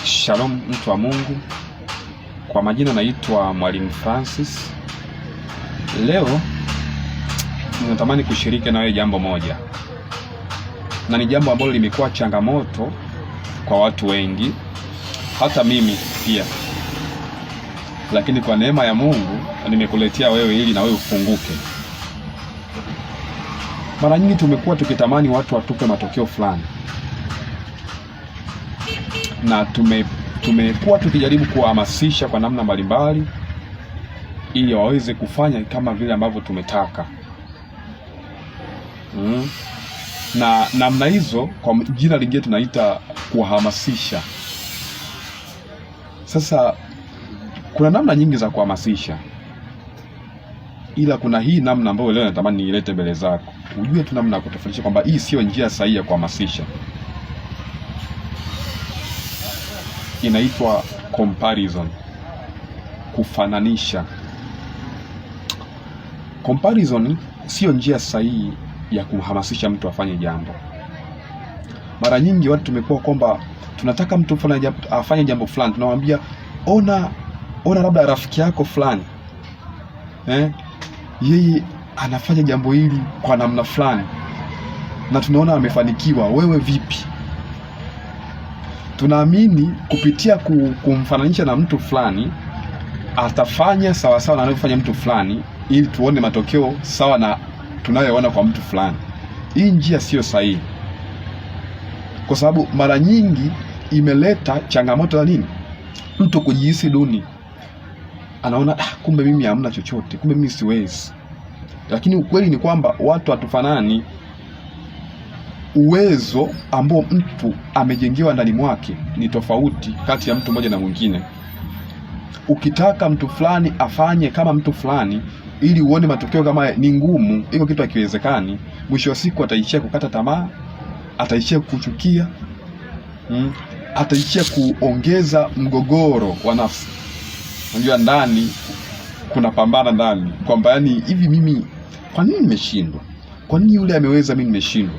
Shalom mtu wa Mungu, kwa majina naitwa Mwalimu Francis. Leo ninatamani kushiriki na wewe jambo moja, na ni jambo ambalo limekuwa changamoto kwa watu wengi, hata mimi pia, lakini kwa neema ya Mungu nimekuletea wewe ili na wewe ufunguke. Mara nyingi tumekuwa tukitamani watu watupe matokeo fulani, na tumekuwa tukijaribu kuhamasisha kwa namna mbalimbali ili waweze kufanya kama vile ambavyo tumetaka. Na namna hizo kwa jina lingine tunaita kuhamasisha. Sasa kuna namna nyingi za kuhamasisha, ila kuna hii namna ambayo leo natamani niilete mbele zako ujue tu namna ya kutofautisha kwamba hii sio njia sahihi ya kuhamasisha. Inaitwa comparison, kufananisha. Comparison sio njia sahihi ya kuhamasisha mtu afanye jambo. Mara nyingi watu tumekuwa kwamba tunataka mtu fulani afanye jambo fulani, tunamwambia ona labda rafiki yako fulani yeye anafanya jambo hili kwa namna fulani na tunaona amefanikiwa, wewe vipi? Tunaamini kupitia kumfananisha na mtu fulani atafanya sawa sawa na anavyofanya mtu fulani, ili tuone matokeo sawa na tunayoona kwa mtu fulani. Hii njia sio sahihi, kwa sababu mara nyingi imeleta changamoto ya nini? Mtu kujihisi duni, anaona kumbe mimi hamna chochote, kumbe mimi siwezi. Lakini ukweli ni kwamba watu hatufanani. Uwezo ambao mtu amejengewa ndani mwake ni tofauti kati ya mtu mmoja na mwingine. Ukitaka mtu fulani afanye kama mtu fulani ili uone matokeo kama ni ngumu, iko kitu hakiwezekani, mwisho wa siku ataishia kukata tamaa, ataishia kuchukia, ataishia kuongeza mgogoro wa nafsi. Unajua ndani kuna pambana ndani kwamba yani hivi mimi kwa nini nimeshindwa? Kwa nini yule ameweza mimi nimeshindwa?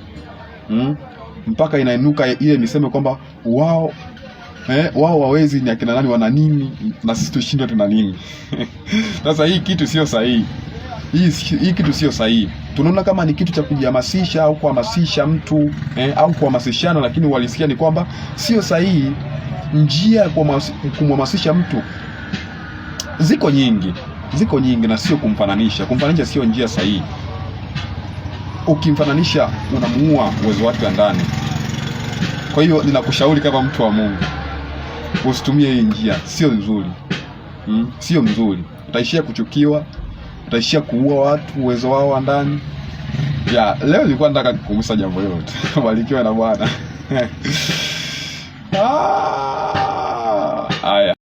Mpaka inainuka ile niseme kwamba wao wawezi, ni akina nani, wana nini na sisi tushindwe tuna nini? Sasa hii kitu sio sahihi. Hii kitu sio sahihi. Tunaona kama ni kitu cha kujihamasisha au kuhamasisha mtu au kuhamasishana, lakini uhalisia ni kwamba sio sahihi. Njia ya kumhamasisha mtu ziko nyingi na sio kumfananisha. Kumfananisha sio njia sahihi. Ukimfananisha unamuua uwezo wake wa ndani. Kwa hiyo ninakushauri kama mtu wa Mungu, usitumie hii njia, sio nzuri. Sio mzuri. Utaishia kuchukiwa, utaishia kuua watu uwezo wao wa ndani. Leo nilikuwa nataka kukumbusha jambo hilo. Barikiwa na Bwana.